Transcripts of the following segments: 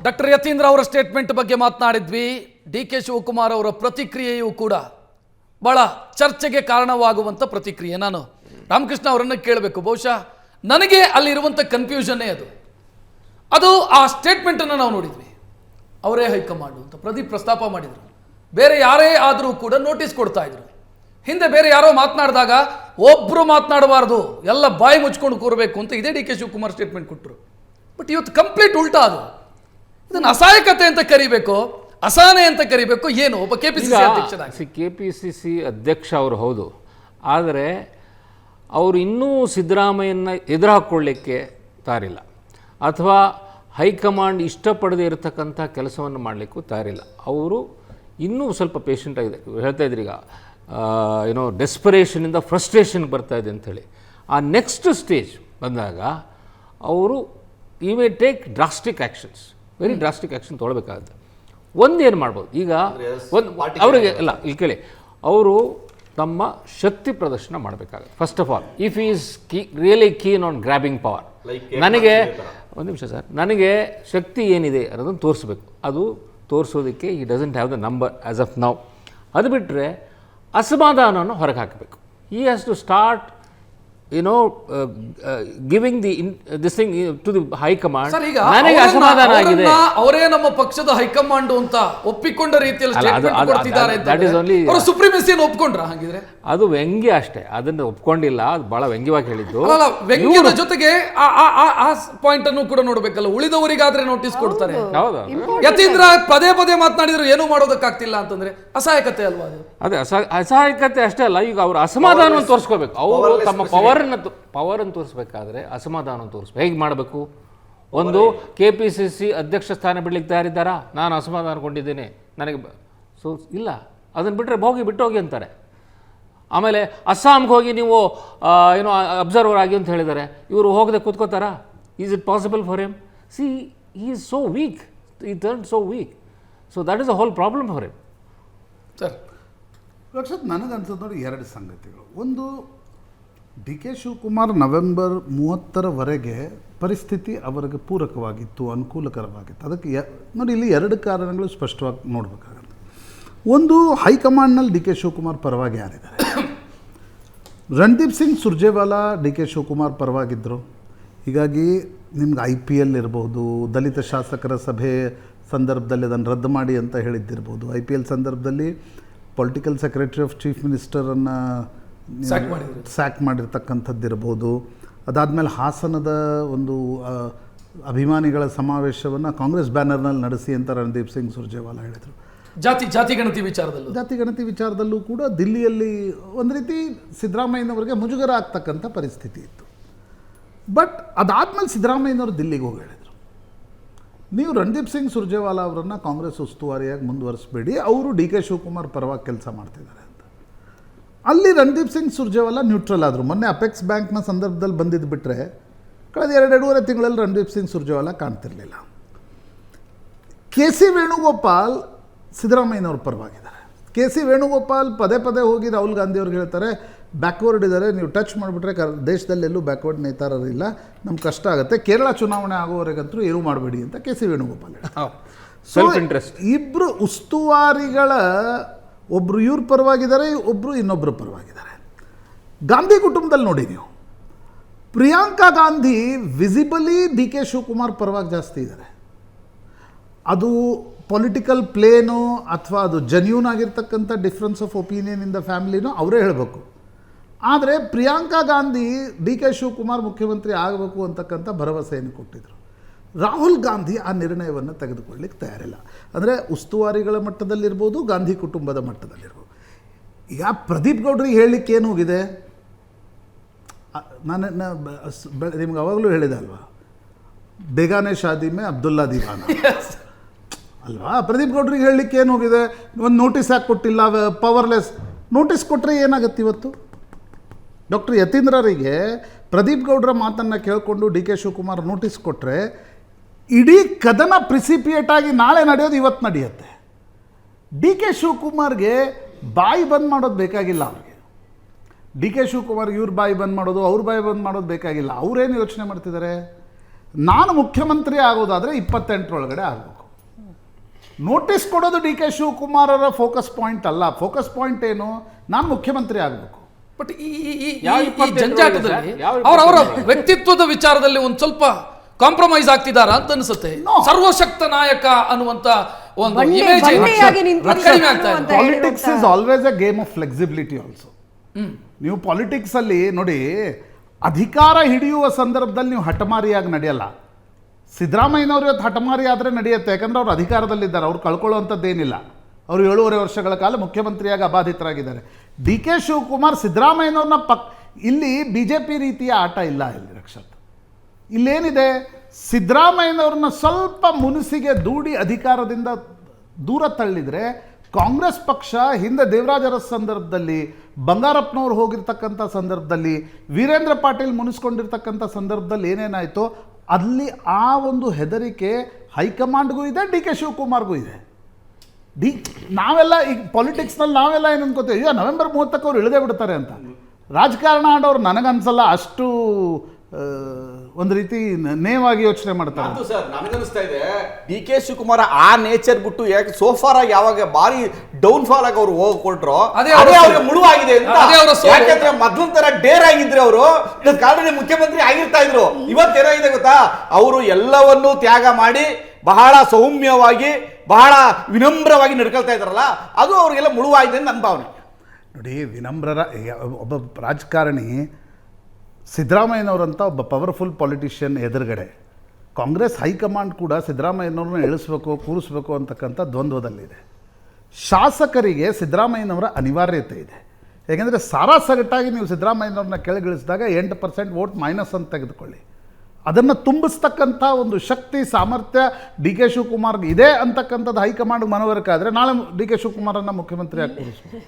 Doctor Yathindra ಅವರ statement ಬಗ್ಗೆ ಮಾತನಾಡಿದ್ವಿ. D K Shivakumar ಅವರ ಪ್ರತಿಕ್ರಿಯೆಯೂ ಕೂಡ ಬಹಳ ಚರ್ಚೆಗೆ ಕಾರಣವಾಗುವಂಥ ಪ್ರತಿಕ್ರಿಯೆ. ನಾನು ರಾಮಕೃಷ್ಣ ಅವರನ್ನು ಕೇಳಬೇಕು. ಬಹುಶಃ ನನಗೆ ಅಲ್ಲಿರುವಂಥ ಕನ್ಫ್ಯೂಷನ್ನೇ ಅದು ಆ ಸ್ಟೇಟ್ಮೆಂಟನ್ನು ನಾವು ನೋಡಿದ್ವಿ. ಅವರೇ ಹೈಕಮಾಂಡ್ ಅಂತ ಪ್ರದೀಪ್ ಪ್ರಸ್ತಾಪ ಮಾಡಿದರು. ಬೇರೆ ಯಾರೇ ಆದರೂ ಕೂಡ ನೋಟಿಸ್ ಕೊಡ್ತಾ ಇದ್ರು. ಹಿಂದೆ ಬೇರೆ ಯಾರೋ ಮಾತನಾಡಿದಾಗ ಒಬ್ಬರು ಮಾತನಾಡಬಾರ್ದು, ಎಲ್ಲ ಬಾಯಿ ಮುಚ್ಕೊಂಡು ಕೂರಬೇಕು ಅಂತ ಇದೇ ಡಿ ಕೆ ಶಿವಕುಮಾರ್ ಸ್ಟೇಟ್ಮೆಂಟ್ ಕೊಟ್ಟರು. ಬಟ್ ಇವತ್ತು ಕಂಪ್ಲೀಟ್ ಉಲ್ಟಾ. ಇದನ್ನು ಅಸಹಾಯಕತೆ ಅಂತ ಕರಿಬೇಕು, ಅಸಹನೆ ಅಂತ ಕರಿಬೇಕು, ಏನು? ಒಬ್ಬ ಕೆಪಿಸಿಸಿ ಅಧ್ಯಕ್ಷ ಕೆಪಿಸಿಸಿ ಅಧ್ಯಕ್ಷ ಅವರು ಹೌದು, ಆದರೆ ಅವರು ಇನ್ನೂ ಸಿದ್ದರಾಮಯ್ಯನ ಎದುರು ಹಾಕ್ಕೊಳ್ಳಿಕ್ಕೆ ತಾರಿಲ್ಲ, ಅಥವಾ ಹೈಕಮಾಂಡ್ ಇಷ್ಟಪಡದೇ ಇರತಕ್ಕಂಥ ಕೆಲಸವನ್ನು ಮಾಡಲಿಕ್ಕೂ ತಾರಿಲ್ಲ. ಅವರು ಇನ್ನೂ ಸ್ವಲ್ಪ ಪೇಷಂಟ್ ಆಗಿದೆ. ಹೇಳ್ತಾ ಇದ್ರಿ ಈಗ ಏನೋ ಡೆಸ್ಪರೇಷನಿಂದ ಫ್ರಸ್ಟ್ರೇಷನ್ಗೆ ಬರ್ತಾ ಇದೆ ಅಂಥೇಳಿ. ಆ ನೆಕ್ಸ್ಟ್ ಸ್ಟೇಜ್ ಬಂದಾಗ ಅವರು ಈ may take drastic actions, very drastic action ತೊಗೊಳ್ಬೇಕಾಗುತ್ತೆ. ಒಂದೇನು ಮಾಡ್ಬೋದು ಈಗ ಅವರಿಗೆ ಇಲ್ಲ ಇಲ್ಲಿ ಕೇಳಿ, ಅವರು ತಮ್ಮ ಶಕ್ತಿ ಪ್ರದರ್ಶನ ಮಾಡಬೇಕಾಗುತ್ತೆ. First of all if is really keen on grabbing power, ನನಗೆ ಒಂದು ನಿಮಿಷ ಸರ್, ನನಗೆ ಶಕ್ತಿ ಏನಿದೆ ಅನ್ನೋದನ್ನು ತೋರಿಸ್ಬೇಕು. ಅದು ತೋರಿಸೋದಕ್ಕೆ he doesn't have the number as of now. ಅದು ಬಿಟ್ಟರೆ ಅಸಮಾಧಾನವನ್ನು ಹೊರಗೆ ಹಾಕಬೇಕು. He has to start giving this thing to the high command. ನನಗೆ ಅಸಮಾಧಾನ ಆಗಿದೆ, ಅವರೇ ನಮ್ಮ ಪಕ್ಷದ ಹೈಕಮಾಂಡ್ ಅಂತ ಒಪ್ಪಿಕೊಂಡ ರೀತಿಯಲ್ಲಿ ಸುಪ್ರೀಮೆಸಿಯನ್ನು ಒಪ್ಕೊಂಡ್ರ? ಹಾಗಿದ್ರೆ ಅದು ವ್ಯಂಗ್ಯ ಅಷ್ಟೇ, ಅದನ್ನು ಒಪ್ಕೊಂಡಿಲ್ಲ. ಅದು ಬಹಳ ವ್ಯಂಗ್ಯವಾಗಿ ಹೇಳಿದ್ದು. ವ್ಯಂಗ್ಯದ ಜೊತೆಗೆ ಆ ಪಾಯಿಂಟ್ ಅನ್ನು ಕೂಡ ನೋಡ್ಬೇಕಲ್ಲ. ಉಳಿದವರಿಗಾದ್ರೆ ನೋಟಿಸ್ ಕೊಡ್ತಾರೆ. ಯತೀಂದ್ರ ಪದೇ ಪದೇ ಮಾತನಾಡಿದ್ರು ಏನೂ ಮಾಡೋದಕ್ಕಾಗ್ತಿಲ್ಲ ಅಂತಂದ್ರೆ ಅಸಹಾಯಕತೆ ಅಲ್ವಾ? ಅದೇ ಅಸಹಾಯಕತೆ ಅಷ್ಟೇ ಅಲ್ಲ, ಈಗ ಅವರು ಅಸಮಾಧಾನವನ್ನು ತೋರಿಸ್ಕೋಬೇಕು. ಅವರು ತಮ್ಮ ಪವರನ್ನು ತೋರಿಸ್ಬೇಕಾದ್ರೆ ಅಸಮಾಧಾನವನ್ನು ತೋರಿಸ್ಬೇಕು. ಹೇಗೆ ಮಾಡಬೇಕು? ಒಂದು KPCC ಅಧ್ಯಕ್ಷ ಸ್ಥಾನ ಬಿಡ್ಲಿಕ್ಕೆ ತಯಾರಿದ್ದಾರಾ? ನಾನು ಅಸಮಾಧಾನಗೊಂಡಿದ್ದೇನೆ, ನನಗೆ ಇಲ್ಲ, ಅದನ್ನು ಬಿಟ್ಟರೆ ಬಿಟ್ಟೋಗಿ ಅಂತಾರೆ. ಆಮೇಲೆ ಅಸ್ಸಾಂಗೆ ಹೋಗಿ ನೀವು ಏನೋ ಅಬ್ಸರ್ವರ್ ಆಗಿ ಅಂತ ಹೇಳಿದ್ದಾರೆ. ಇವರು ಹೋಗದೆ ಕೂತ್ಕೋತಾರಾ? Is it possible for him? See he is so weak, he turn so weak. So that is a whole problem for him. Sir Rakshith, ನನಗನ್ಸೋದು ನೋಡಿ ಎರಡು ಸಂಗತಿಗಳು. ಒಂದು, ಡಿ ಕೆ ಶಿವಕುಮಾರ್ ನವೆಂಬರ್ 30ರವರೆಗೆ ಪರಿಸ್ಥಿತಿ ಅವರಿಗೆ ಪೂರಕವಾಗಿತ್ತು, ಅನುಕೂಲಕರವಾಗಿತ್ತು. ಅದಕ್ಕೆ ನೋಡಿ ಇಲ್ಲಿ ಎರಡು ಕಾರಣಗಳು ಸ್ಪಷ್ಟವಾಗಿ ನೋಡಬೇಕಾಗುತ್ತೆ. ಒಂದು, ಹೈಕಮಾಂಡ್ನಲ್ಲಿ ಡಿ ಕೆ ಶಿವಕುಮಾರ್ ಪರವಾಗಿ ಯಾರಿದ್ದಾರೆ? ರಣದೀಪ್ ಸಿಂಗ್ ಸುರ್ಜೇವಾಲಾ ಡಿ ಕೆ ಶಿವಕುಮಾರ್ ಪರವಾಗಿದ್ದರು. ಹೀಗಾಗಿ ನಿಮ್ಗೆ IPL ಇರ್ಬೋದು, ದಲಿತ ಶಾಸಕರ ಸಭೆ ಸಂದರ್ಭದಲ್ಲಿ ಅದನ್ನು ರದ್ದು ಮಾಡಿ ಅಂತ ಹೇಳಿದ್ದಿರ್ಬೋದು. IPL ಸಂದರ್ಭದಲ್ಲಿ ಪೊಲಿಟಿಕಲ್ ಸೆಕ್ರೆಟರಿ ಆಫ್ ಚೀಫ್ ಮಿನಿಸ್ಟರನ್ನು ಸ್ಯಾಕ್ ಮಾಡಿರ್ತಕ್ಕಂಥದ್ದಿರ್ಬೋದು. ಅದಾದಮೇಲೆ ಹಾಸನದ ಒಂದು ಅಭಿಮಾನಿಗಳ ಸಮಾವೇಶವನ್ನು ಕಾಂಗ್ರೆಸ್ ಬ್ಯಾನರ್ನಲ್ಲಿ ನಡೆಸಿ ಅಂತ ರಣದೀಪ್ ಸಿಂಗ್ ಸುರ್ಜೇವಾಲಾ ಹೇಳಿದರು. ಜಾತಿ ಗಣತಿ ವಿಚಾರದಲ್ಲೂ ಕೂಡ ದಿಲ್ಲಿಯಲ್ಲಿ ಒಂದು ರೀತಿ ಸಿದ್ದರಾಮಯ್ಯನವರಿಗೆ ಮುಜುಗರ ಆಗ್ತಕ್ಕಂಥ ಪರಿಸ್ಥಿತಿ ಇತ್ತು. ಬಟ್ ಅದಾದಮೇಲೆ ಸಿದ್ದರಾಮಯ್ಯನವರು ದಿಲ್ಲಿಗೆ ಹೋಗಿ ಹೇಳಿದರು, ನೀವು ರಣದೀಪ್ ಸಿಂಗ್ ಸುರ್ಜೇವಾಲಾ ಅವರನ್ನು ಕಾಂಗ್ರೆಸ್ ಉಸ್ತುವಾರಿಯಾಗಿ ಮುಂದುವರಿಸಬೇಡಿ, ಅವರು ಡಿ ಕೆ ಶಿವಕುಮಾರ್ ಪರವಾಗಿ ಕೆಲಸ ಮಾಡ್ತಿದ್ದಾರೆ ಅಂತ. ಅಲ್ಲಿ ರಣದೀಪ್ ಸಿಂಗ್ ಸುರ್ಜೇವಾಲಾ ನ್ಯೂಟ್ರಲ್ ಆದರು. ಮೊನ್ನೆ ಅಪೆಕ್ಸ್ ಬ್ಯಾಂಕ್ನ ಸಂದರ್ಭದಲ್ಲಿ ಬಂದಿದ್ದು ಬಿಟ್ಟರೆ ಕಳೆದ 2-2.5 ತಿಂಗಳಲ್ಲಿ ರಣದೀಪ್ ಸಿಂಗ್ ಸುರ್ಜೇವಾಲಾ ಕಾಣ್ತಿರಲಿಲ್ಲ. KC ವೇಣುಗೋಪಾಲ್ ಸಿದ್ದರಾಮಯ್ಯನವ್ರ ಪರವಾಗಿದ್ದಾರೆ. KC ವೇಣುಗೋಪಾಲ್ ಪದೇ ಪದೇ ಹೋಗಿ ರಾಹುಲ್ ಗಾಂಧಿ ಅವ್ರಿಗೆ ಹೇಳ್ತಾರೆ, ಬ್ಯಾಕ್ವರ್ಡ್ ಇದ್ದಾರೆ, ನೀವು ಟಚ್ ಮಾಡಿಬಿಟ್ರೆ ದೇಶದಲ್ಲೆಲ್ಲೂ ಬ್ಯಾಕ್ವರ್ಡ್ ನೇತಾರರಿಲ್ಲ, ನಮ್ಗೆ ಕಷ್ಟ ಆಗುತ್ತೆ, ಕೇರಳ ಚುನಾವಣೆ ಆಗೋವರೆಗಂತೂ ಏನೂ ಮಾಡಬೇಡಿ ಅಂತ KC ವೇಣುಗೋಪಾಲ್ ಹೇಳ್ತಾರೆ. Self interest. ಇಬ್ಬರು ಉಸ್ತುವಾರಿಗಳ ಒಬ್ಬರು ಇವ್ರ ಪರವಾಗಿದ್ದಾರೆ, ಒಬ್ಬರು ಇನ್ನೊಬ್ಬರು ಪರವಾಗಿದ್ದಾರೆ. ಗಾಂಧಿ ಕುಟುಂಬದಲ್ಲಿ ನೋಡಿ ನೀವು, ಪ್ರಿಯಾಂಕಾ ಗಾಂಧಿ ವಿಸಿಬಲಿ ಡಿ ಕೆ ಶಿವಕುಮಾರ್ ಪರವಾಗಿ ಜಾಸ್ತಿ ಇದ್ದಾರೆ. ಅದು ಪೊಲಿಟಿಕಲ್ ಪ್ಲೇನೋ ಅಥವಾ ಅದು ಜೆನ್ಯೂನ್ ಆಗಿರ್ತಕ್ಕಂಥ difference of opinion in the ಫ್ಯಾಮಿಲಿನೋ ಅವರೇ ಹೇಳಬೇಕು. ಆದರೆ ಪ್ರಿಯಾಂಕಾ ಗಾಂಧಿ ಡಿ ಕೆ ಶಿವಕುಮಾರ್ ಮುಖ್ಯಮಂತ್ರಿ ಆಗಬೇಕು ಅಂತಕ್ಕಂಥ ಭರವಸೆಯನ್ನು ಕೊಟ್ಟಿದ್ದರು. ರಾಹುಲ್ ಗಾಂಧಿ ಆ ನಿರ್ಣಯವನ್ನು ತೆಗೆದುಕೊಳ್ಳಿಕ್ಕೆ ತಯಾರಿಲ್ಲ. ಅಂದರೆ ಉಸ್ತುವಾರಿಗಳ ಮಟ್ಟದಲ್ಲಿರ್ಬೋದು, ಗಾಂಧಿ ಕುಟುಂಬದ ಮಟ್ಟದಲ್ಲಿರ್ಬೋದು. ಈಗ ಪ್ರದೀಪ್ ಗೌಡ್ರಿಗೆ ಹೇಳಲಿಕ್ಕೆ ಏನು ಹೋಗಿದೆ? ನಾನು ನಿಮ್ಗೆ ಅವಾಗಲೂ ಹೇಳಿದೆ ಅಲ್ವಾ, ಬೇಗಾನೆ ಶಾದಿ ಮೇ ಅಬ್ದುಲ್ಲಾ ದಿವಾನ ಅಲ್ವಾ? ಪ್ರದೀಪ್ ಗೌಡ್ರಿಗೆ ಹೇಳಲಿಕ್ಕೆ ಏನು ಹೋಗಿದೆ? ಒಂದು ನೋಟಿಸ್ ಯಾಕೆ ಕೊಟ್ಟಿಲ್ಲ? ಪವರ್ಲೆಸ್. ನೋಟಿಸ್ ಕೊಟ್ಟರೆ ಏನಾಗುತ್ತೆ? ಇವತ್ತು ಡಾಕ್ಟರ್ ಯತೀಂದ್ರರಿಗೆ ಪ್ರದೀಪ್ ಗೌಡ್ರ ಮಾತನ್ನು ಕೇಳಿಕೊಂಡು ಡಿ ಕೆ ಶಿವಕುಮಾರ್ ನೋಟಿಸ್ ಕೊಟ್ಟರೆ ಇಡೀ ಕದನ ಪ್ರಿಸಿಪಿಯೇಟ್ ಆಗಿ ನಾಳೆ ನಡೆಯೋದು ಇವತ್ತು ನಡೆಯುತ್ತೆ. ಡಿ ಕೆ ಶಿವಕುಮಾರ್ಗೆ ಬಾಯಿ ಬಂದ್ ಮಾಡೋದು ಬೇಕಾಗಿಲ್ಲ. ಅವ್ರಿಗೆ ಡಿ ಕೆ ಶಿವಕುಮಾರ್ಗೆ ಇವ್ರ ಬಾಯಿ ಬಂದ್ ಮಾಡೋದು, ಅವ್ರ ಬಾಯಿ ಬಂದ್ ಮಾಡೋದು ಬೇಕಾಗಿಲ್ಲ. ಅವರೇನು ಯೋಚನೆ ಮಾಡ್ತಿದ್ದಾರೆ? ನಾನು ಮುಖ್ಯಮಂತ್ರಿ ಆಗೋದಾದರೆ 28ರೊಳಗಡೆ ಆಗಬೇಕು. ನೋಟಿಸ್ ಕೊಡೋದು ಡಿ ಕೆ ಶಿವಕುಮಾರರ ಫೋಕಸ್ ಪಾಯಿಂಟ್ ಅಲ್ಲ. ಫೋಕಸ್ ಪಾಯಿಂಟ್ ಏನು? ನಾನು ಮುಖ್ಯಮಂತ್ರಿ ಆಗಬೇಕು. ಬಟ್ ಈ ಯಾವ ಈ 28 ಜಂಜಾಟದಲ್ಲಿ ಯಾವ ಅವರ ವ್ಯಕ್ತಿತ್ವದ ವಿಚಾರದಲ್ಲಿ ಒಂದು ಸ್ವಲ್ಪ ಕಾಂಪ್ರಮೈಸ್ ಆಗ್ತಿದಾರ ಅಂತ ಅನ್ಸುತ್ತೆ. ಸರ್ವಶಕ್ತ ನಾಯಕ ಅನ್ನುವಂತ ಒಂದು ಇಮೇಜ್ ಕಡಿಮೆ ಆಗ್ತಾ ಇದೆ. Politics is always a game of flexibility also. ನೀವು ಪಾಲಿಟಿಕ್ಸ್ ಅಲ್ಲಿ ನೋಡಿ, ಅಧಿಕಾರ ಹಿಡಿಯುವ ಸಂದರ್ಭದಲ್ಲಿ ನೀವು ಹಠಮಾರಿಯಾಗಿ ನಡೆಯಲ್ಲ. ಸಿದ್ದರಾಮಯ್ಯನವರು ಇವತ್ತು ಹಠಮಾರಿ ಆದರೆ ನಡೆಯುತ್ತೆ, ಯಾಕಂದ್ರೆ ಅವ್ರು ಅಧಿಕಾರದಲ್ಲಿದ್ದಾರೆ, ಅವ್ರು ಕಳ್ಕೊಳ್ಳುವಂಥದ್ದೇನಿಲ್ಲ. ಅವರು 7.5 ವರ್ಷಗಳ ಕಾಲ ಮುಖ್ಯಮಂತ್ರಿಯಾಗಿ ಅಬಾಧಿತರಾಗಿದ್ದಾರೆ. ಡಿ ಕೆ ಶಿವಕುಮಾರ್ ಸಿದ್ದರಾಮಯ್ಯನವ್ರನ್ನ ಇಲ್ಲಿ ಬಿ ಜೆ ಪಿ ರೀತಿಯ ಆಟ ಇಲ್ಲ. ಇಲ್ಲಿ ರಕ್ಷತ್, ಇಲ್ಲೇನಿದೆ, ಸಿದ್ದರಾಮಯ್ಯನವ್ರನ್ನ ಸ್ವಲ್ಪ ಮುನಿಸಿಗೆ ದೂಡಿ ಅಧಿಕಾರದಿಂದ ದೂರ ತಳ್ಳಿದರೆ ಕಾಂಗ್ರೆಸ್ ಪಕ್ಷ ಹಿಂದೆ ದೇವರಾಜ ಅರಸ್ ಸಂದರ್ಭದಲ್ಲಿ, ಬಂಗಾರಪ್ಪನವ್ರು ಹೋಗಿರ್ತಕ್ಕಂಥ ಸಂದರ್ಭದಲ್ಲಿ, ವೀರೇಂದ್ರ ಪಾಟೀಲ್ ಮುನಿಸ್ಕೊಂಡಿರ್ತಕ್ಕಂಥ ಸಂದರ್ಭದಲ್ಲಿ ಏನೇನಾಯಿತು, ಅಲ್ಲಿ ಆ ಒಂದು ಹೆದರಿಕೆ ಹೈಕಮಾಂಡ್ಗೂ ಇದೆ, ಡಿ ಕೆ ಶಿವಕುಮಾರ್ಗೂ ಇದೆ. ನಾವೆಲ್ಲ ಈಗ ಪಾಲಿಟಿಕ್ಸ್ನಲ್ಲಿ ನಾವೆಲ್ಲ ಏನು ಅನ್ಕೋತೀವಿ, ಈಗ ನವೆಂಬರ್ 30ಕ್ಕೆ ಅವ್ರು ಇಳಿದೇ ಬಿಡ್ತಾರೆ ಅಂತ. ರಾಜಕಾರಣ ಆಡೋರು ನನಗನ್ಸಲ್ಲ ಅಷ್ಟು ಒಂದು ರೀತಿ ನೇವಾಗಿ ಯೋಚನೆ ಮಾಡ್ತಾರೆ. ಅದು ಸರ್ ನನಗನ್ನಿಸ್ತಾ ಇದೆ ಡಿ ಕೆ ಶಿವಕುಮಾರ್ ಆ ನೇಚರ್ ಬಿಟ್ಟು ಯಾಕೆ ಸೋಫಾರ್ ಆಗಿ ಯಾವಾಗ ಬಾರಿ ಡೌನ್ ಫಾಲ್ ಆಗಿ ಅವ್ರು ಹೋಗ್ಕೊಟ್ರು ಅದೇ ಅವ್ರಿಗೆ ಮುಳುವಾಗಿದೆ ಅಂತ. ಯಾಕಂದ್ರೆ ಮೊದ್ಲಿನ ತರ ಡೇರ್ ಆಗಿದ್ರೆ ಅವರು ಕಾರಣ ಮುಖ್ಯಮಂತ್ರಿ ಆಗಿರ್ತಾ ಇದ್ರು. ಇವತ್ತೇನಾಗಿದೆ ಗೊತ್ತಾ, ಅವರು ಎಲ್ಲವನ್ನೂ ತ್ಯಾಗ ಮಾಡಿ ಬಹಳ ಸೌಮ್ಯವಾಗಿ ಬಹಳ ವಿನಮ್ರವಾಗಿ ನಡ್ಕೊಳ್ತಾ ಇದ್ದಾರಲ್ಲ, ಅದು ಅವ್ರಿಗೆಲ್ಲ ಮುಳುವಾಗಿದೆ ಅಂತ ನನ್ನ ಭಾವನೆ. ನೋಡಿ, ವಿನಮ್ರರ ಒಬ್ಬ ರಾಜಕಾರಣಿ ಸಿದ್ದರಾಮಯ್ಯನವರಂಥ ಒಬ್ಬ ಪವರ್ಫುಲ್ ಪೊಲಿಟಿಷಿಯನ್ ಎದುರುಗಡೆ ಕಾಂಗ್ರೆಸ್ ಹೈಕಮಾಂಡ್ ಕೂಡ ಸಿದ್ದರಾಮಯ್ಯನವ್ರನ್ನ ಇಳಿಸ್ಬೇಕು ಕೂರಿಸ್ಬೇಕು ಅಂತಕ್ಕಂಥ ದ್ವಂದ್ವದಲ್ಲಿದೆ. ಶಾಸಕರಿಗೆ ಸಿದ್ದರಾಮಯ್ಯನವರ ಅನಿವಾರ್ಯತೆ ಇದೆ. ಯಾಕೆಂದರೆ ಸಾರಾಸಗಟ್ಟಾಗಿ ನೀವು ಸಿದ್ದರಾಮಯ್ಯನವ್ರನ್ನ ಕೆಳಗಿಳಿಸಿದಾಗ 8% ವೋಟ್ ಮೈನಸ್ ಅಂತ ತೆಗೆದುಕೊಳ್ಳಿ, ಅದನ್ನು ತುಂಬಿಸ್ತಕ್ಕಂಥ ಒಂದು ಶಕ್ತಿ ಸಾಮರ್ಥ್ಯ ಡಿ ಕೆ ಶಿವಕುಮಾರ್ಗೆ ಇದೆ ಅಂತಕ್ಕಂಥದ್ದು ಹೈಕಮಾಂಡ್ ಮನವರಿಕೆ ಆದರೆ ನಾಳೆ ಡಿ ಕೆ ಶಿವಕುಮಾರನ್ನು ಮುಖ್ಯಮಂತ್ರಿ ಆಗಿ ಕೂರಿಸ್ಬೇಕು.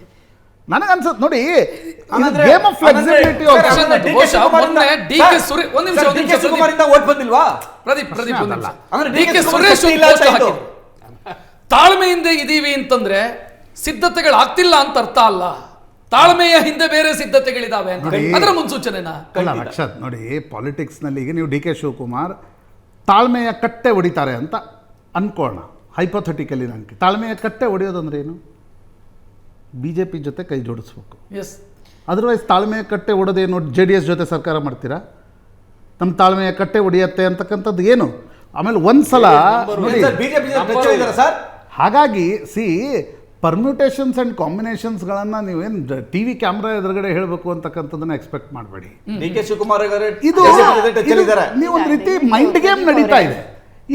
ನನಗನ್ಸುತ್ತೆ ನೋಡಿ, ಗೇಮ್ ಆಫ್ ಫ್ಲೆಕ್ಸಿಬಿಲಿಟಿ. ತಾಳ್ಮೆಯಿಂದ ಇದೀವಿ ಅಂತಂದ್ರೆ ಸಿದ್ಧತೆಗಳು ಆಗ್ತಿಲ್ಲ ಅಂತ ಅರ್ಥ ಅಲ್ಲ. ತಾಳ್ಮೆಯ ಹಿಂದೆ ಬೇರೆ ಸಿದ್ಧತೆಗಳಿದಾವೆ ಅದರ ಮುನ್ಸೂಚನೆನಾ? ಅಕ್ಷತ್ ನೋಡಿ, ಪಾಲಿಟಿಕ್ಸ್ನಲ್ಲಿ ಈಗ ನೀವು ಡಿ ಕೆ ಶಿವಕುಮಾರ್ ತಾಳ್ಮೆಯ ಕಟ್ಟೆ ಹೊಡಿತಾರೆ ಅಂತ ಅನ್ಕೋಣ, ಹೈಪೋಥೆಟಿಕಲಿ. ನನಗೆ ತಾಳ್ಮೆಯ ಕಟ್ಟೆ ಹೊಡೆಯೋದಂದ್ರೆ ಏನು? BJP ಜೊತೆ ಕೈ ಜೋಡಿಸ್ಬೇಕು. ಎಸ್, ಅದರ್ವೈಸ್ ತಾಳ್ಮೆಯ ಕಟ್ಟೆ ಹೊಡೆದೇನು? JDS ಜೊತೆ ಸರ್ಕಾರ ಮಾಡ್ತೀರಾ? ನಮ್ಮ ತಾಳ್ಮೆಯ ಕಟ್ಟೆ ಹೊಡೆಯತ್ತೆ ಅಂತಕ್ಕಂಥದ್ದು ಏನು? ಆಮೇಲೆ ಒಂದ್ಸಲ ಹಾಗಾಗಿ ಪರ್ಮ್ಯೂಟೇಷನ್ಸ್ ಆ್ಯಂಡ್ ಕಾಂಬಿನೇಷನ್ಸ್ಗಳನ್ನು ನೀವೇನು ಟಿ ವಿ ಕ್ಯಾಮ್ರಾ ಎದುರುಗಡೆ ಹೇಳಬೇಕು ಅಂತಕ್ಕಂಥದ್ದನ್ನ ಎಕ್ಸ್ಪೆಕ್ಟ್ ಮಾಡಬೇಡಿ. ಡಿ ಕೆ ಶಿವಕುಮಾರ್ ಇದು ನೀವು ಒಂದು ರೀತಿ ಮೈಂಡ್ ಗೇಮ್ ನಡೀತಾ ಇದೆ.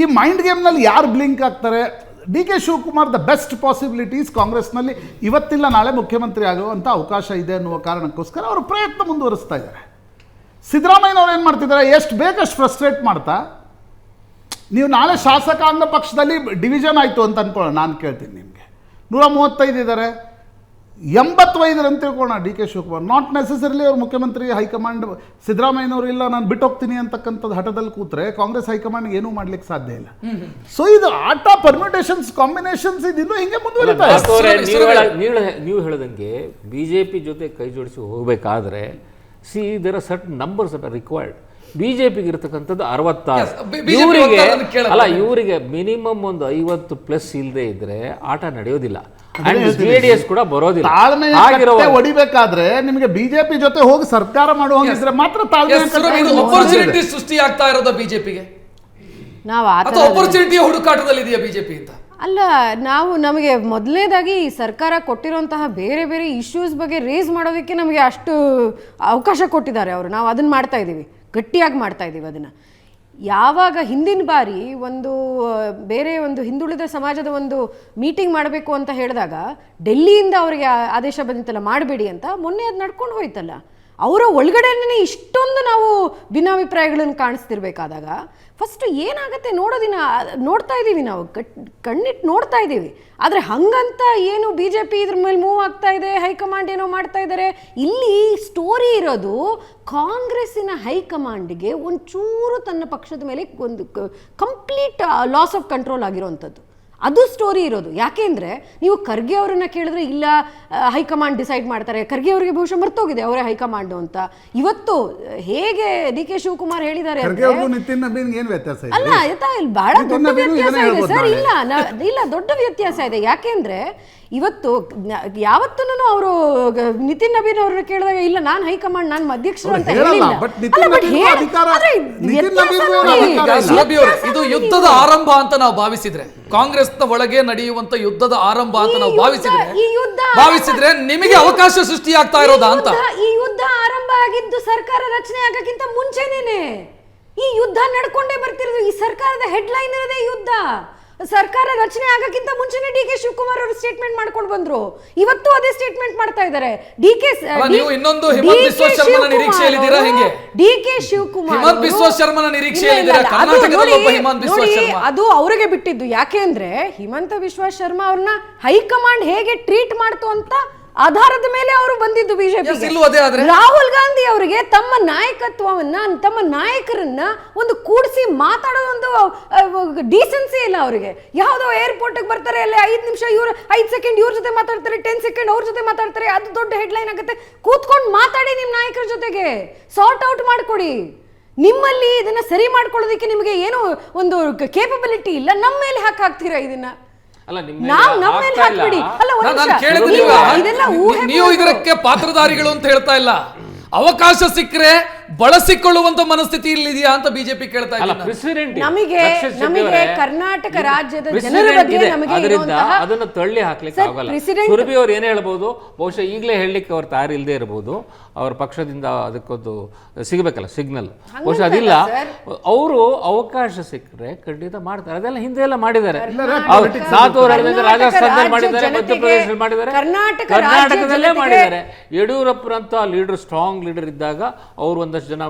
ಈ ಮೈಂಡ್ ಗೇಮ್ನಲ್ಲಿ ಯಾರು ಬ್ಲಿಂಕ್ ಆಗ್ತಾರೆ? D K Shivakumar the best possibilities ಕಾಂಗ್ರೆಸ್ನಲ್ಲಿ ಇವತ್ತಿಲ್ಲ ನಾಳೆ ಮುಖ್ಯಮಂತ್ರಿ ಆಗುವಂಥ ಅವಕಾಶ ಇದೆ ಅನ್ನುವ ಕಾರಣಕ್ಕೋಸ್ಕರ ಅವರು ಪ್ರಯತ್ನ ಮುಂದುವರಿಸ್ತಾ ಇದ್ದಾರೆ. ಸಿದ್ದರಾಮಯ್ಯನವ್ರು ಏನು ಮಾಡ್ತಿದ್ದಾರೆ, ಎಷ್ಟು ಬೇಕಷ್ಟು ಫ್ರಸ್ಟ್ರೇಟ್ ಮಾಡ್ತಾ, ನೀವು ನಾಳೆ ಶಾಸಕಾಂಗ ಪಕ್ಷದಲ್ಲಿ ಡಿವಿಷನ್ ಆಯಿತು ಅಂತ ಅನ್ಕೊಳ್ಳೋಣ, ನಾನು ಕೇಳ್ತೀನಿ ನಿಮಗೆ 135 ಇದ್ದಾರೆ, 85 ಅಂತ ತಿಳ್ಕೊಳ್ಳೋಣ. D K Shivakumar not necessarily ಅವ್ರು ಮುಖ್ಯಮಂತ್ರಿ ಹೈಕಮಾಂಡ್ ಸಿದ್ದರಾಮಯ್ಯನವರು ಇಲ್ಲ ನಾನು ಬಿಟ್ಟು ಹೋಗ್ತೀನಿ ಅಂತಕ್ಕಂಥದ್ದು ಹಠದಲ್ಲಿ ಕೂತ್ರೆ ಕಾಂಗ್ರೆಸ್ ಹೈಕಮಾಂಡ್ ಏನೂ ಮಾಡ್ಲಿಕ್ಕೆ ಸಾಧ್ಯ ಇಲ್ಲ. ಸೊ ಇದು ಆಟ ಪರ್ಮ್ಯೂಟೇಷನ್ಸ್ ಕಾಂಬಿನೇಷನ್ಸ್ ಇದಿನ್ನೂ ಹಿಂಗೆ ಮುಂದುವರಿತಾ ಇದೆ. ನೀವು ಹೇಳದಂಗೆ BJP ಜೊತೆ ಕೈ ಜೋಡಿಸಿ ಹೋಗಬೇಕಾದ್ರೆ there are certain numbers are required. BJPಗೆ ಇರತಕ್ಕಂಥದ್ದು 66, ಇವರಿಗೆ ಮಿನಿಮಮ್ ಒಂದು 50+ ಇಲ್ಲದೆ ಇದ್ರೆ ಆಟ ನಡೆಯೋದಿಲ್ಲ. JDS ಕೂಡ ಬರೋದಿಲ್ಲ. ತಾಳ್ಮೆ ಹೊಡಿಬೇಕಾದ್ರೆ ನಿಮಗೆ BJP ಜೊತೆ ಹೋಗಿ ಸರ್ಕಾರ ಮಾಡುವಂಗಿದ್ರೆ ಮಾತ್ರ ತಾಳ್ಮೆ ಸೃಷ್ಟಿ ಆಗ್ತಾ ಇರೋದು BJPಗೆ. ನಾವು ಆಪರ್ಚುನಿಟಿ ಹುಡುಕಾಟದಲ್ಲಿ ಇದೆಯಾ BJP ಅಂತ ಅಲ್ಲ, ನಮಗೆ ಮೊದಲನೇದಾಗಿ ಈ ಸರ್ಕಾರ ಕೊಟ್ಟಿರುವಂತಹ ಬೇರೆ ಬೇರೆ ಇಶ್ಯೂಸ್ ಬಗ್ಗೆ ರೇಸ್ ಮಾಡೋದಕ್ಕೆ ನಮಗೆ ಅಷ್ಟು ಅವಕಾಶ ಕೊಟ್ಟಿದ್ದಾರೆ ಅವರು. ನಾವು ಅದನ್ನು ಮಾಡ್ತಾ ಇದ್ದೀವಿ, ಗಟ್ಟಿಯಾಗಿ ಮಾಡ್ತಾ ಇದ್ದೀವಿ ಅದನ್ನು. ಯಾವಾಗ ಹಿಂದಿನ ಬಾರಿ ಬೇರೆ ಒಂದು ಹಿಂದುಳಿದ ಸಮಾಜದ ಒಂದು ಮೀಟಿಂಗ್ ಮಾಡಬೇಕು ಅಂತ ಹೇಳಿದಾಗ ಡೆಲ್ಲಿಯಿಂದ ಅವರಿಗೆ ಆದೇಶ ಬಂದಿತ್ತಲ್ಲ ಮಾಡಬೇಡಿ ಅಂತ, ಮೊನ್ನೆ ಅದು ನಡ್ಕೊಂಡು ಹೋಯ್ತಲ್ಲ. ಅವರ ಒಳಗಡೆನೇ ಇಷ್ಟೊಂದು ನಾವು ಭಿನ್ನಾಭಿಪ್ರಾಯಗಳನ್ನು ಕಾಣಿಸ್ತಿರ್ಬೇಕಾದಾಗ ಫಸ್ಟ್ ಏನಾಗುತ್ತೆ ನೋಡ್ತಾ ಇದ್ದೀವಿ, ನಾವು ಕಣ್ಣಿಟ್ಟು ನೋಡ್ತಾ ಇದ್ದೀವಿ. ಆದರೆ ಹಂಗಂತ ಏನು BJP ಇದ್ರ ಮೇಲೆ ಮೂವ್ ಆಗ್ತಾ ಇದೆ, ಹೈಕಮಾಂಡ್ ಏನೋ ಮಾಡ್ತಾ ಇದ್ದಾರೆ. ಇಲ್ಲಿ ಸ್ಟೋರಿ ಇರೋದು ಕಾಂಗ್ರೆಸ್ಸಿನ ಹೈಕಮಾಂಡ್ಗೆ ಒಂಚೂರು ತನ್ನ ಪಕ್ಷದ ಮೇಲೆ ಒಂದು ಕಂಪ್ಲೀಟ್ ಲಾಸ್ ಆಫ್ ಕಂಟ್ರೋಲ್ ಆಗಿರೋವಂಥದ್ದು. ಅದು ಸ್ಟೋರಿ ಇರೋದು. ಯಾಕೆಂದ್ರೆ ನೀವು ಖರ್ಗೆ ಅವರನ್ನ ಕೇಳಿದ್ರೆ ಇಲ್ಲ ಹೈಕಮಾಂಡ್ ಡಿಸೈಡ್ ಮಾಡ್ತಾರೆ, ಖರ್ಗೆ ಅವರಿಗೆ ಬಹುಶಃ ಮರ್ತೋಗಿದೆ ಅವರೇ ಹೈಕಮಾಂಡ್ ಅಂತ. ಇವತ್ತು ಹೇಗೆ ಡಿ ಕೆ ಶಿವಕುಮಾರ್ ಹೇಳಿದ್ದಾರೆ ನಿತಿನ್ ನಬೀನ್ ಏನ್ ವ್ಯತ್ಯಾಸ ಇದೆ? ಅಲ್ಲ ಬಹಳ ದೊಡ್ಡ ವ್ಯತ್ಯಾಸ ಇದೆ ಸರ್. ಇಲ್ಲ ದೊಡ್ಡ ವ್ಯತ್ಯಾಸ ಇದೆ. ಯಾಕೆಂದ್ರೆ ಇವತ್ತು ಯಾವತ್ತೂ ಅವರು ನಿತಿನ್ ನಬೀನ್ ಅವ್ರನ್ನ ಕೇಳಿದಾಗ ಇಲ್ಲ ನಾನು ಹೈಕಮಾಂಡ್ ನಾನು ಅಧ್ಯಕ್ಷರು ಅಂತ ಹೇಳಿಲ್ಲ. ಇದು ಯುದ್ಧದ ಆರಂಭ ಅಂತ ನಾವು ಭಾವಿಸಿದ್ರೆ, ಕಾಂಗ್ರೆಸ್ನ ಒಳಗೆ ನಡೆಯುವಂತ ಯುದ್ಧದ ಆರಂಭ ಅಂತ ನಾವು ಭಾವಿಸಿದ್ರೆ ನಿಮಗೆ ಅವಕಾಶ ಸೃಷ್ಟಿಯಾಗ್ತಾ ಇರೋದಾ ಅಂತ. ಈ ಯುದ್ಧ ಆರಂಭ ಆಗಿದ್ದು ಸರ್ಕಾರ ರಚನೆ ಆಗಕ್ಕಿಂತ ಮುಂಚೆನೇನೆ ಈ ಯುದ್ಧ ನಡ್ಕೊಂಡೇ ಬರ್ತಿರೋದು. ಈ ಸರ್ಕಾರದ ಹೆಡ್ಲೈನ್ ಇರೋದೇ ಯುದ್ಧ. ಸರ್ಕಾರ ರಚನೆ ಆಗಕ್ಕಿಂತ ಮುಂಚೆನೆ ಡಿ ಕೆ ಶಿವಕುಮಾರ್ ಅವರು ಸ್ಟೇಟ್ಮೆಂಟ್ ಮಾಡ್ಕೊಂಡು ಬಂದ್ರು. ಇವತ್ತು ಅದೇ ಸ್ಟೇಟ್ಮೆಂಟ್ ಮಾಡ್ತಾ ಇದ್ದಾರೆ. ನೀವು ಇನ್ನೊಂದು ಹಿಮಂತ್ ಬಿಸ್ವಾ ಶರ್ಮನ ನಿರೀಕ್ಷೆಯಲ್ಲಿದ್ದೀರಾ? ಹೆಂಗೆ ಡಿ ಕೆ ಶಿವಕುಮಾರ್ ಹಿಮಂತ್ ಬಿಸ್ವಾ ಶರ್ಮನ ನಿರೀಕ್ಷೆಯಲ್ಲಿದ್ದೀರಾ? ಕರ್ನಾಟಕದಲ್ಲಿ ಒಬ್ಬ ಹಿಮಂತ್ ಬಿಸ್ವಾ ಶರ್ಮಾ, ಅದು ಅವರಿಗೆ ಬಿಟ್ಟಿದ್ದು. ಯಾಕೆಂದ್ರೆ ಹಿಮಂತ ಬಿಸ್ವಾ ಶರ್ಮಾ ಅವ್ರನ್ನ ಹೈಕಮಾಂಡ್ ಹೇಗೆ ಟ್ರೀಟ್ ಮಾಡ್ತು ಅಂತ ಆಧಾರದ ಮೇಲೆ ಅವರು ಬಂದಿದ್ದು ಬಿಜೆಪಿ. ರಾಹುಲ್ ಗಾಂಧಿ ಅವರಿಗೆ ತಮ್ಮ ನಾಯಕತ್ವವನ್ನ, ತಮ್ಮ ನಾಯಕರನ್ನ ಒಂದು ಕೂಡಿಸಿ ಮಾತಾಡೋ ಒಂದು ಡೀಸೆನ್ಸಿ ಇಲ್ಲ ಅವರಿಗೆ. ಯಾವುದೋ ಏರ್ಪೋರ್ಟ್ ಬರ್ತಾರೆ, ಅಲ್ಲಿ 5 ನಿಮಿಷ ಇವ್ರು 5 ಸೆಕೆಂಡ್ ಇವ್ರ ಜೊತೆ ಮಾತಾಡ್ತಾರೆ, 10 ಸೆಕೆಂಡ್ ಅವ್ರ ಜೊತೆ ಮಾತಾಡ್ತಾರೆ. ಅದು ದೊಡ್ಡ ಹೆಡ್ಲೈನ್ ಆಗುತ್ತೆ. ಕೂತ್ಕೊಂಡು ಮಾತಾಡಿ, ನಿಮ್ಮ ನಾಯಕರ ಜೊತೆಗೆ ಸಾರ್ಟ್ ಔಟ್ ಮಾಡ್ಕೊಡಿ. ನಿಮ್ಮಲ್ಲಿ ಇದನ್ನ ಸರಿ ಮಾಡ್ಕೊಳ್ಳೋದಕ್ಕೆ ನಿಮಗೆ ಏನು ಒಂದು ಕೇಪಬಿಲಿಟಿ ಇಲ್ಲ, ನಮ್ಮ ಮೇಲೆ ಹಾಕ್ತೀರಾ ಇದನ್ನ. ನೀವು ಇದಕ್ಕೆ ಪಾತ್ರಧಾರಿಗಳು ಅಂತ ಹೇಳ್ತಾ ಇಲ್ಲ. ಅವಕಾಶ ಸಿಕ್ಕರೆ ಬಳಸಿಕೊಳ್ಳುವಂತ ಮನಸ್ಥಿತಿ ಇಲ್ಲಿದೆಯಾ ಅಂತ ಬಿಜೆಪಿ ಕೇಳ್ತಾ ಇದೆ. ನಮಗೆ ಕರ್ನಾಟಕ ರಾಜ್ಯದ ಜನರ ಬಗ್ಗೆ ಅದನ್ನ ತಳ್ಳಿ ಹಾಕ್ಲಿಕ್ಕೆ ಆಗಲ್ಲ. ಸುರಭಿ ಅವ್ರು ಏನ್ ಹೇಳ್ಬೋದು, ಬಹುಶಃ ಈಗಲೇ ಹೇಳಲಿಕ್ಕೆ ಅವ್ರ ತಾರಿ ಇಲ್ಲದೆ ಇರಬಹುದು. ಅವ್ರ ಪಕ್ಷದಿಂದ ಅದಕ್ಕೊಂದು ಸಿಗಬೇಕಲ್ಲ ಸಿಗ್ನಲ್, ಬಹುಶಃ ಅದಿಲ್ಲ. ಅವರು ಅವಕಾಶ ಸಿಕ್ಕರೆ ಖಂಡಿತ ಮಾಡ್ತಾರೆ. ಅದೆಲ್ಲ ಹಿಂದೆ ಎಲ್ಲ ಮಾಡಿದ್ದಾರೆ. ರಾಜಸ್ಥಾನದಲ್ಲಿ ಮಾಡಿದ್ದಾರೆ, ಮಧ್ಯಪ್ರದೇಶದಲ್ಲಿ ಮಾಡಿದ್ದಾರೆ, ಕರ್ನಾಟಕದಲ್ಲೇ ಮಾಡಿದ್ದಾರೆ. ಯಡಿಯೂರಪ್ಪರಂತ ಲೀಡರ್, ಸ್ಟ್ರಾಂಗ್ ಲೀಡರ್ ಇದ್ದಾಗ ಅವರು ಒಂದಷ್ಟು ಜನ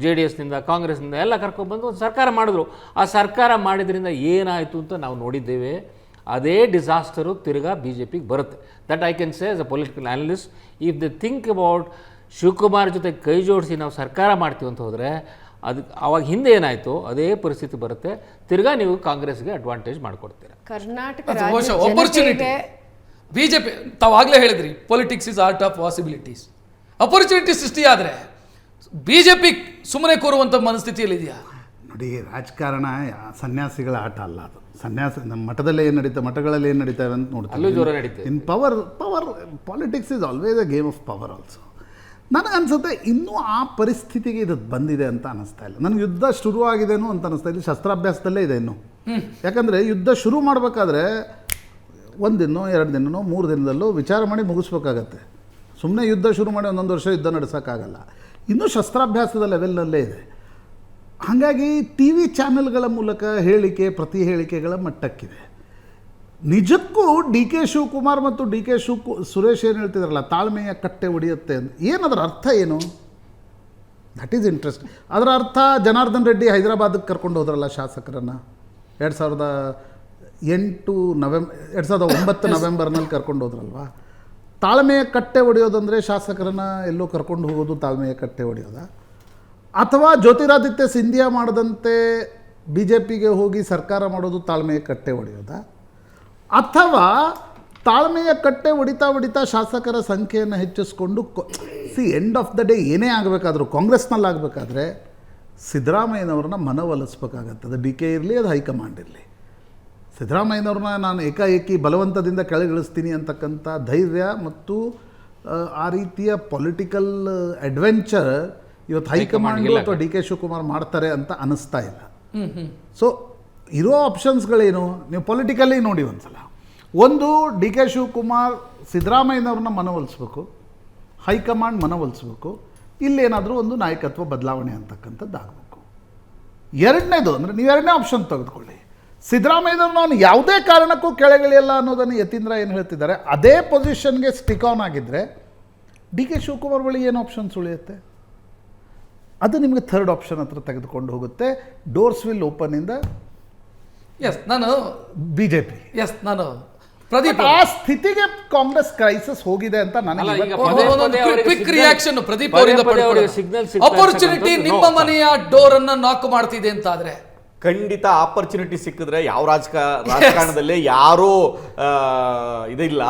JDS ನಿಂದ ಕಾಂಗ್ರೆಸ್ನಿಂದ ಎಲ್ಲ ಕರ್ಕೊಂಡ್ಬಂದು ಒಂದು ಸರ್ಕಾರ ಮಾಡಿದ್ರು. ಆ ಸರ್ಕಾರ ಮಾಡಿದ್ರಿಂದ ಏನಾಯಿತು ಅಂತ ನಾವು ನೋಡಿದ್ದೇವೆ. ಅದೇ ಡಿಸಾಸ್ಟರು ತಿರ್ಗಾ BJPಗೆ ಬರುತ್ತೆ. That I can say as a political analyst. If they think about Shivakumar ಜೊತೆ ಕೈ ಜೋಡಿಸಿ ನಾವು ಸರ್ಕಾರ ಮಾಡ್ತೀವಿ ಅಂತ ಹೋದರೆ ಅವಾಗ ಹಿಂದೆ ಏನಾಯಿತು ಅದೇ ಪರಿಸ್ಥಿತಿ ಬರುತ್ತೆ. ತಿರ್ಗಾ ನೀವು ಕಾಂಗ್ರೆಸ್ಗೆ ಅಡ್ವಾಂಟೇಜ್ ಮಾಡಿಕೊಡ್ತೀರಾ. ಆಪರ್ಚುನಿಟಿ ಬಿಜೆಪಿ ತಾವಾಗಲೇ ಹೇಳಿದ್ರಿ, politics is art of possibilities. Opportunity ಸೃಷ್ಟಿಯಾದರೆ ಬಿಜೆಪಿ ಸುಮ್ಮನೆ ಕೂರುವಂಥ ಮನಸ್ಥಿತಿಯಲ್ಲಿ ಇದೆಯಾ? ನೋಡಿ, ರಾಜಕಾರಣ ಸನ್ಯಾಸಿಗಳ ಆಟ ಅಲ್ಲ ಅದು. ಸನ್ಯಾಸ ನಮ್ಮ ಮಠದಲ್ಲೇ ಏನು ನಡೀತಾ, ಮಠಗಳಲ್ಲಿ ಏನು ನಡೀತವೆ ಅಂತ ನೋಡ್ತೀವಿ. In power politics is always a game of power also. ನನಗನ್ಸುತ್ತೆ ಇನ್ನೂ ಆ ಪರಿಸ್ಥಿತಿಗೆ ಇದು ಬಂದಿದೆ ಅಂತ ಅನ್ನಿಸ್ತಾ ಇಲ್ಲ. ನನಗೆ ಯುದ್ಧ ಶುರುವಾಗಿದೆನೋ ಅಂತ ಅನ್ನಿಸ್ತಾ ಇಲ್ಲ. ಶಸ್ತ್ರಾಭ್ಯಾಸದಲ್ಲೇ ಇದೆ ಇನ್ನೂ. ಯಾಕಂದರೆ ಯುದ್ಧ ಶುರು ಮಾಡಬೇಕಾದ್ರೆ 1 ದಿನನೋ 2 ದಿನನೋ 3 ದಿನದಲ್ಲೂ ವಿಚಾರ ಮಾಡಿ ಮುಗಿಸ್ಬೇಕಾಗತ್ತೆ. ಸುಮ್ಮನೆ ಯುದ್ಧ ಶುರು ಮಾಡಿ 1 ವರ್ಷ ಯುದ್ಧ ನಡೆಸೋಕ್ಕಾಗಲ್ಲ. ಇನ್ನೂ ಶಸ್ತ್ರಾಭ್ಯಾಸದ ಲೆವೆಲ್ನಲ್ಲೇ ಇದೆ. ಹಾಗಾಗಿ TV ಚಾನೆಲ್ಗಳ ಮೂಲಕ ಹೇಳಿಕೆ, ಪ್ರತಿ ಹೇಳಿಕೆಗಳ ಮಟ್ಟಕ್ಕಿದೆ. ನಿಜಕ್ಕೂ ಡಿ ಕೆ ಶಿವಕುಮಾರ್ ಮತ್ತು ಡಿ ಕೆ ಸುರೇಶ್ ಏನು ಹೇಳ್ತಿದ್ರಲ್ಲ, ತಾಳ್ಮೆಯ ಕಟ್ಟೆ ಒಡೆಯುತ್ತೆ ಅಂತ, ಏನದರ ಅರ್ಥ ಏನು? That is interest. ಅದರ ಅರ್ಥ ಜನಾರ್ದನ್ ರೆಡ್ಡಿ ಹೈದರಾಬಾದಕ್ಕೆ ಕರ್ಕೊಂಡು ಹೋದ್ರಲ್ಲ ಶಾಸಕರನ್ನು 2009 ನವೆಂಬರ್ನಲ್ಲಿ ಕರ್ಕೊಂಡು ಹೋದ್ರಲ್ವಾ. ತಾಳ್ಮೆಯ ಕಟ್ಟೆ ಹೊಡೆಯೋದಂದರೆ ಶಾಸಕರನ್ನು ಎಲ್ಲೋ ಕರ್ಕೊಂಡು ಹೋಗೋದು ತಾಳ್ಮೆಯ ಕಟ್ಟೆ ಹೊಡೆಯೋದ? ಅಥವಾ ಜ್ಯೋತಿರಾದಿತ್ಯ ಸಿಂಧಿಯಾ ಮಾಡದಂತೆ BJPಗೆ ಹೋಗಿ ಸರ್ಕಾರ ಮಾಡೋದು ತಾಳ್ಮೆಯ ಕಟ್ಟೆ ಹೊಡೆಯೋದ? ಅಥವಾ ತಾಳ್ಮೆಯ ಕಟ್ಟೆ ಹೊಡಿತಾ ಶಾಸಕರ ಸಂಖ್ಯೆಯನ್ನು ಹೆಚ್ಚಿಸ್ಕೊಂಡು ಎಂಡ್ ಆಫ್ ದ ಡೇ ಏನೇ ಆಗಬೇಕಾದ್ರೂ ಕಾಂಗ್ರೆಸ್ನಲ್ಲಿ ಆಗಬೇಕಾದ್ರೆ ಸಿದ್ದರಾಮಯ್ಯನವ್ರನ್ನ ಮನವೊಲಿಸ್ಬೇಕಾಗತ್ತೆ. ಅದು DK ಇರಲಿ, ಅದು ಹೈಕಮಾಂಡ್ ಇರಲಿ. ಸಿದ್ದರಾಮಯ್ಯನವ್ರನ್ನ ನಾನು ಏಕಾಏಕಿ ಬಲವಂತದಿಂದ ಕೆಳಗಿಳಿಸ್ತೀನಿ ಅಂತಕ್ಕಂಥ ಧೈರ್ಯ ಮತ್ತು ಆ ರೀತಿಯ ಪೊಲಿಟಿಕಲ್ ಅಡ್ವೆಂಚರ್ ಇವತ್ತು ಹೈಕಮಾಂಡ್ ಅಥವಾ ಡಿ ಕೆ ಶಿವಕುಮಾರ್ ಮಾಡ್ತಾರೆ ಅಂತ ಅನ್ನಿಸ್ತಾ ಇಲ್ಲ. ಸೊ ಇರೋ ಆಪ್ಷನ್ಸ್ಗಳೇನು? ನೀವು ಪೊಲಿಟಿಕಲಿ ನೋಡಿ ಒಂದ್ಸಲ. ಒಂದು, ಡಿ ಕೆ ಶಿವಕುಮಾರ್ ಸಿದ್ದರಾಮಯ್ಯನವ್ರನ್ನ ಮನವೊಲಿಸ್ಬೇಕು, ಹೈಕಮಾಂಡ್ ಮನವೊಲಿಸ್ಬೇಕು, ಇಲ್ಲೇನಾದರೂ ಒಂದು ನಾಯಕತ್ವ ಬದಲಾವಣೆ ಅಂತಕ್ಕಂಥದ್ದು ಆಗಬೇಕು. ಎರಡನೇದು ಅಂದರೆ ನೀವು ಎರಡನೇ ಆಪ್ಷನ್ ತೆಗೆದುಕೊಳ್ಳಿ. ಸಿದ್ದರಾಮಯ್ಯನವ್ರು ನಾನು ಯಾವುದೇ ಕಾರಣಕ್ಕೂ ಕೆಳಗಿಳಿಯಲ್ಲ ಅನ್ನೋದನ್ನು ಯತೀಂದ್ರ ಏನು ಹೇಳ್ತಿದ್ದಾರೆ, ಅದೇ ಪೊಸಿಷನ್ಗೆ ಸ್ಟಿಕ್ ಆನ್ ಆಗಿದ್ದರೆ ಡಿ ಕೆ ಶಿವಕುಮಾರ್ ಬಳಿ ಏನು ಆಪ್ಷನ್ಸ್ ಉಳಿಯುತ್ತೆ? ಅದು ನಿಮಗೆ ಥರ್ಡ್ ಆಪ್ಷನ್ ಹತ್ರ ತೆಗೆದುಕೊಂಡು ಹೋಗುತ್ತೆ. Doors will open in the BJP. Pradeep, ಆ ಸ್ಥಿತಿಗೆ ಕಾಂಗ್ರೆಸ್ ಕ್ರೈಸಿಸ್ ಹೋಗಿದೆ ಅಂತ ನನಗೆ ಕ್ವಿಕ್ ರಿಯಾಕ್ಷನ್ ಪ್ರದೀಪ್ ಅವರಿಂದ. ಅಪರ್ಚುನಿಟಿ ನಿಮ್ಮ ಮನೆಯ ಡೋರ್ ಅನ್ನ ನಾಕ್ ಮಾಡ್ತಿದೆ ಅಂತ ಆದ್ರೆ ಖಂಡಿತ ಆಪರ್ಚುನಿಟಿ ಸಿಕ್ಕಿದ್ರೆ ಯಾವ ರಾಜಕಾರಣದಲ್ಲಿ ಯಾರೂ ಇದಿಲ್ಲ,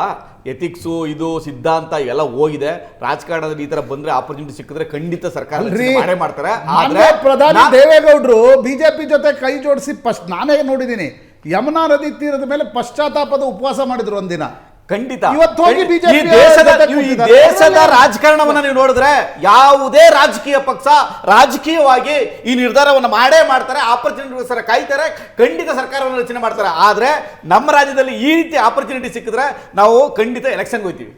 ಎಥಿಕ್ಸು ಇದು ಸಿದ್ಧಾಂತ ಇವೆಲ್ಲ ಹೋಗಿದೆ. ರಾಜಕಾರಣದಲ್ಲಿ ಈ ತರ ಬಂದ್ರೆ ಆಪರ್ಚುನಿಟಿ ಸಿಕ್ಕಿದ್ರೆ ಖಂಡಿತ ಸರ್ಕಾರ ಮಾಡೇ ಮಾಡ್ತಾರೆ. ಆದ್ರೆ ಪ್ರಧಾನಿ ದೇವೇಗೌಡರು ಬಿಜೆಪಿ ಜೊತೆ ಕೈ ಜೋಡಿಸಿ ನಾನೇ ನೋಡಿದ್ದೀನಿ, ಯಮುನಾ ನದಿ ತೀರದ ಮೇಲೆ ಪಶ್ಚಾತ್ತಾಪದ ಉಪವಾಸ ಮಾಡಿದ್ರು ಒಂದಿನ. ಖಂಡಿತ ಇವತ್ತು ಹೋಗಿ ಈ ದೇಶದ ರಾಜಕಾರಣವನ್ನ ನೀವು ನೋಡಿದ್ರೆ ಯಾವುದೇ ರಾಜಕೀಯ ಪಕ್ಷ ರಾಜಕೀಯವಾಗಿ ಈ ನಿರ್ಧಾರವನ್ನು ಮಾಡೇ ಮಾಡ್ತಾರೆ, ಆಪರ್ಚುನಿಟಿಗೋಸ್ಕರ ಕಾಯ್ತಾರೆ, ಖಂಡಿತ ಸರ್ಕಾರವನ್ನು ರಚನೆ ಮಾಡ್ತಾರೆ. ಆದ್ರೆ ನಮ್ಮ ರಾಜ್ಯದಲ್ಲಿ ಈ ರೀತಿ ಆಪರ್ಚುನಿಟಿ ಸಿಕ್ಕಿದ್ರೆ ನಾವು ಖಂಡಿತ ಎಲೆಕ್ಷನ್ಗೆ ಹೋಗ್ತೀವಿ.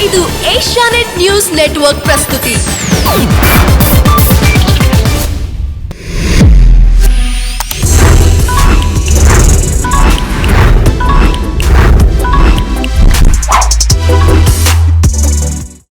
ಇದು ಏಷ್ಯಾನೆಟ್ ನ್ಯೂಸ್ ನೆಟ್ವರ್ಕ್ ಪ್ರಸ್ತುತಿ.